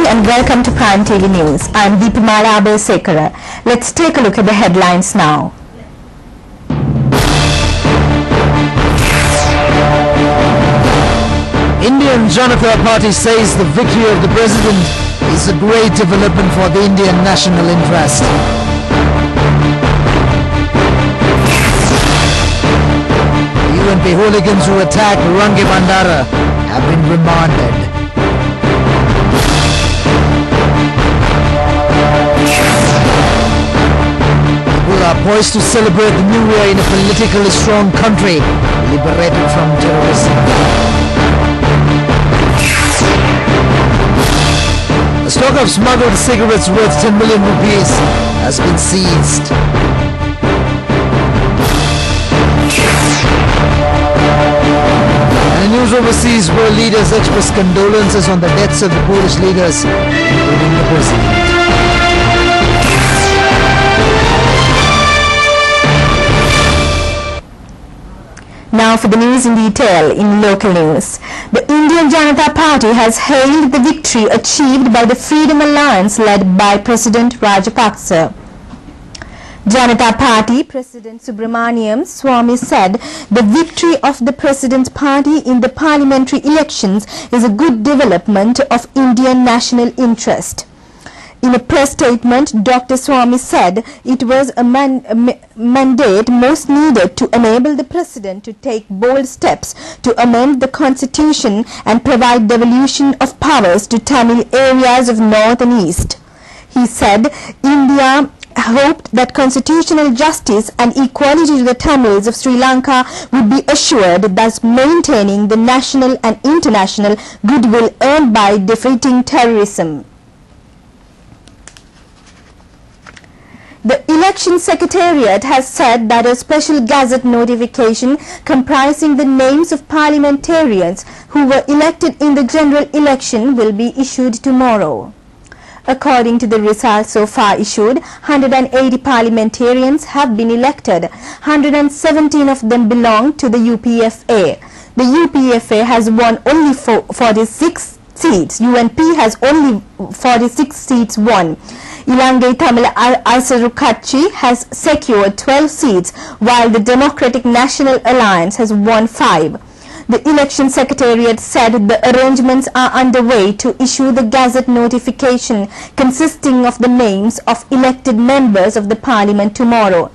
and welcome to Prime TV News. I am Deepamala Abelsekara. Let's take a look at the headlines now. Indian Janata Party says the victory of the president is a great development for the Indian national interest. UNP hooligans who attacked Rangi Bandara have been remanded. People are poised to celebrate the new year in a politically strong country liberated from terrorism. A stock of smuggled cigarettes worth 10 million rupees has been seized. And in news overseas, world leaders express condolences on the deaths of the Polish leaders, including the president. Now for the news in detail in local news. The Indian Janata Party has hailed the victory achieved by the Freedom Alliance led by President Rajapaksa. Janata Party President Subramaniam Swamy said the victory of the President's party in the parliamentary elections is a good development of Indian national interest. In a press statement, Dr. Swamy said it was a mandate most needed to enable the President to take bold steps to amend the Constitution and provide devolution of powers to Tamil areas of North and East. He said India hoped that constitutional justice and equality to the Tamils of Sri Lanka would be assured, thus maintaining the national and international goodwill earned by defeating terrorism. The Election Secretariat has said that a special Gazette notification comprising the names of parliamentarians who were elected in the general election will be issued tomorrow. According to the results so far issued, 180 parliamentarians have been elected. 117 of them belong to the UPFA. The UPFA has won only 46 seats. UNP has only 46 seats won. Ilangai Tamil Asaru Katchi has secured 12 seats, while the Democratic National Alliance has won 5. The Election Secretariat said the arrangements are underway to issue the Gazette notification consisting of the names of elected members of the Parliament tomorrow.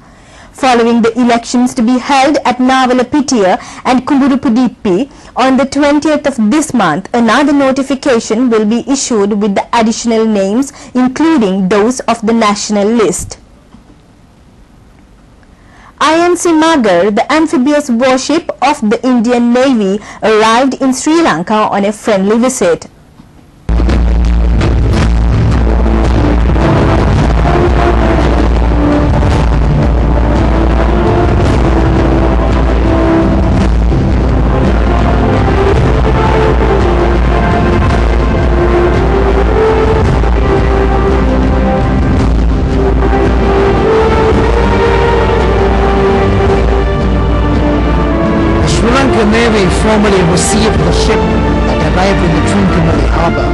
Following the elections to be held at Navalapitiya and Kumburupudippi on the 20th of this month, another notification will be issued with the additional names, including those of the national list. INC Magar, the amphibious warship of the Indian Navy, arrived in Sri Lanka on a friendly visit. The Navy formally received the ship that arrived in the Trincomalee harbour.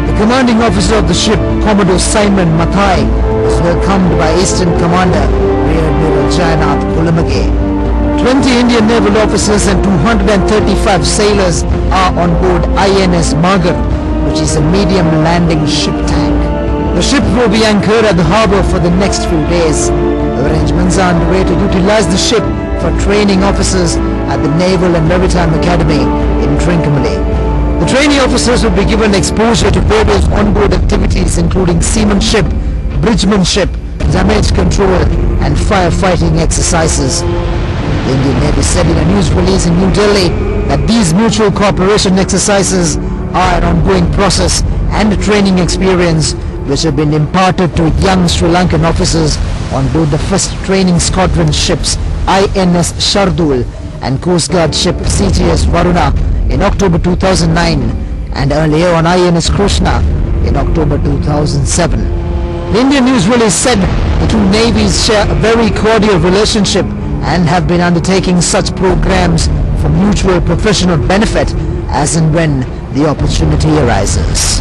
The commanding officer of the ship, Commodore Simon Mathai, was welcomed by Eastern Commander Rear Admiral Jayanath Kulamage. 20 Indian naval officers and 235 sailors are on board INS Magar, which is a medium landing ship tank. The ship will be anchored at the harbour for the next few days. Arrangements are underway to utilize the ship for training officers at the Naval and Maritime Academy in Trincomalee. The trainee officers will be given exposure to various onboard activities including seamanship, bridgemanship, damage control and firefighting exercises. The Indian Navy said in a news release in New Delhi that these mutual cooperation exercises are an ongoing process and a training experience which have been imparted to young Sri Lankan officers on board the first training squadron ships INS Shardul and Coast Guard ship CGS Varuna in October 2009 and earlier on INS Krishna in October 2007. The Indian news release said the two navies share a very cordial relationship and have been undertaking such programs for mutual professional benefit as and when the opportunity arises.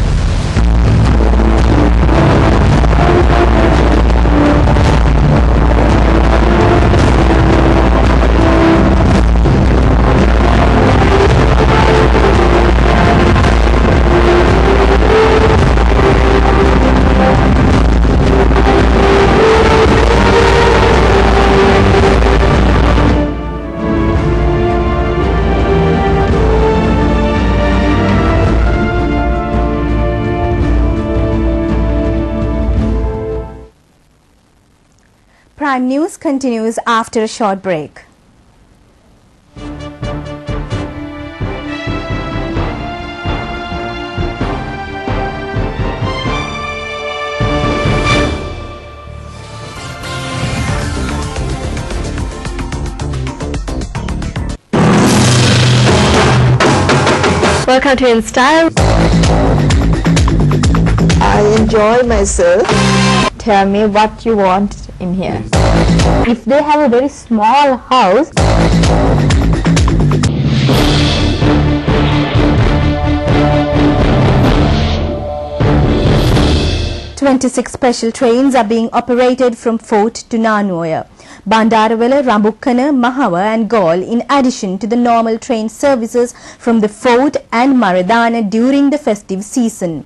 Prime News continues after a short break. Welcome to In Style. I enjoy myself. Tell me what you want in here. If they have a very small house, 26 special trains are being operated from Fort to Nanuoya, Bandarawala, Rambukkana, Mahawa and Galle in addition to the normal train services from the Fort and Maradana during the festive season.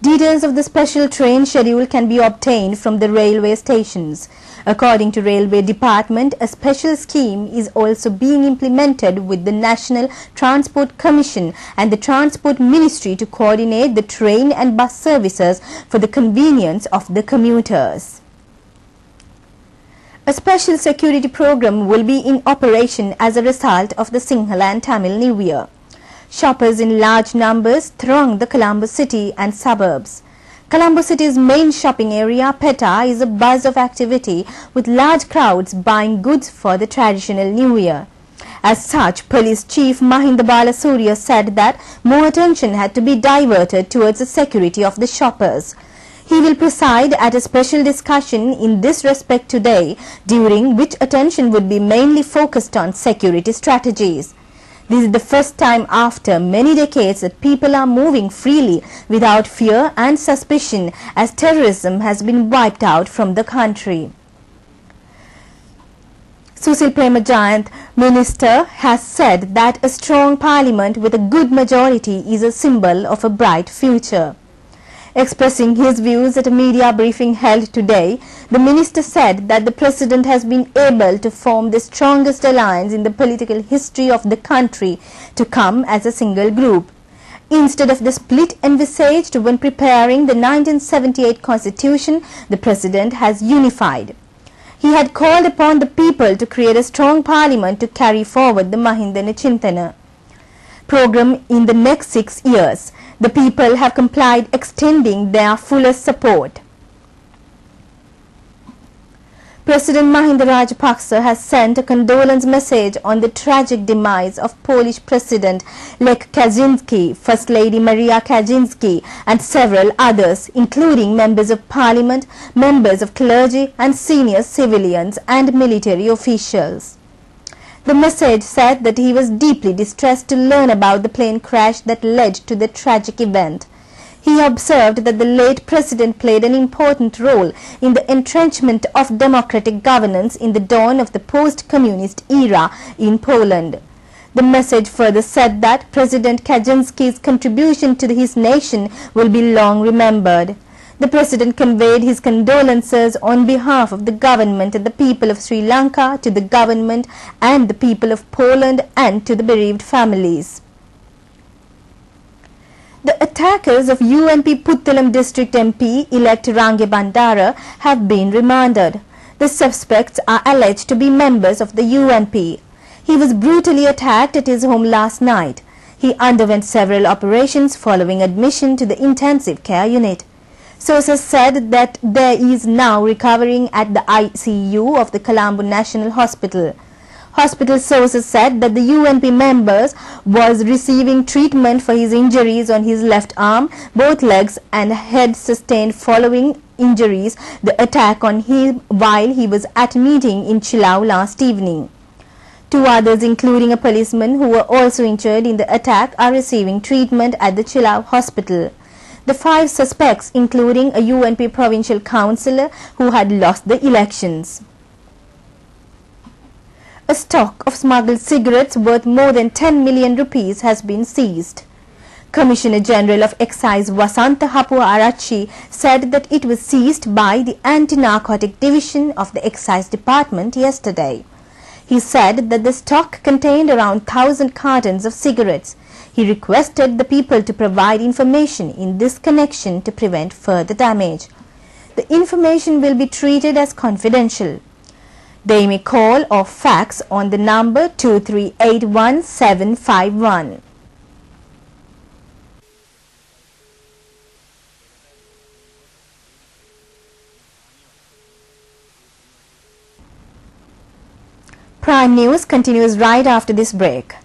Details of the special train schedule can be obtained from the railway stations. According to Railway Department, a special scheme is also being implemented with the National Transport Commission and the Transport Ministry to coordinate the train and bus services for the convenience of the commuters. A special security program will be in operation as a result of the Sinhala and Tamil New Year. Shoppers in large numbers throng the Colombo city and suburbs. Colombo city's main shopping area, Petta, is a buzz of activity with large crowds buying goods for the traditional New Year. As such, Police Chief Mahinda Balasurya said that more attention had to be diverted towards the security of the shoppers. He will preside at a special discussion in this respect today, during which attention would be mainly focused on security strategies. This is the first time after many decades that people are moving freely without fear and suspicion as terrorism has been wiped out from the country. Susil Premajayant, Minister, has said that a strong parliament with a good majority is a symbol of a bright future. Expressing his views at a media briefing held today, the minister said that the president has been able to form the strongest alliance in the political history of the country to come as a single group. Instead of the split envisaged when preparing the 1978 constitution, the president has unified. He had called upon the people to create a strong parliament to carry forward the Mahindana Chintana program in the next 6 years. The people have complied, extending their fullest support. President Mahinda Rajapaksa has sent a condolence message on the tragic demise of Polish President Lech Kaczynski, First Lady Maria Kaczynski and several others, including members of parliament, members of clergy and senior civilians and military officials. The message said that he was deeply distressed to learn about the plane crash that led to the tragic event. He observed that the late president played an important role in the entrenchment of democratic governance in the dawn of the post-communist era in Poland. The message further said that President Kaczynski's contribution to his nation will be long remembered. The President conveyed his condolences on behalf of the government and the people of Sri Lanka to the government and the people of Poland and to the bereaved families. The attackers of UNP Puttalam District MP-elect Range Bandara have been remanded. The suspects are alleged to be members of the UNP. He was brutally attacked at his home last night. He underwent several operations following admission to the intensive care unit. Sources said that there is now recovering at the ICU of the Colombo National Hospital. Hospital sources said that the UNP members was receiving treatment for his injuries on his left arm, both legs and head sustained following injuries the attack on him while he was at a meeting in Chilau last evening. 2 others, including a policeman who were also injured in the attack, are receiving treatment at the Chilau hospital. The 5 suspects, including a UNP provincial councillor who had lost the elections. A stock of smuggled cigarettes worth more than 10 million rupees has been seized. Commissioner General of Excise Vasanta Hapua Arachi said that it was seized by the Anti-Narcotic Division of the Excise Department yesterday. He said that the stock contained around 1,000 cartons of cigarettes. He requested the people to provide information in this connection to prevent further damage. The information will be treated as confidential. They may call or fax on the number 2381751. Prime News continues right after this break.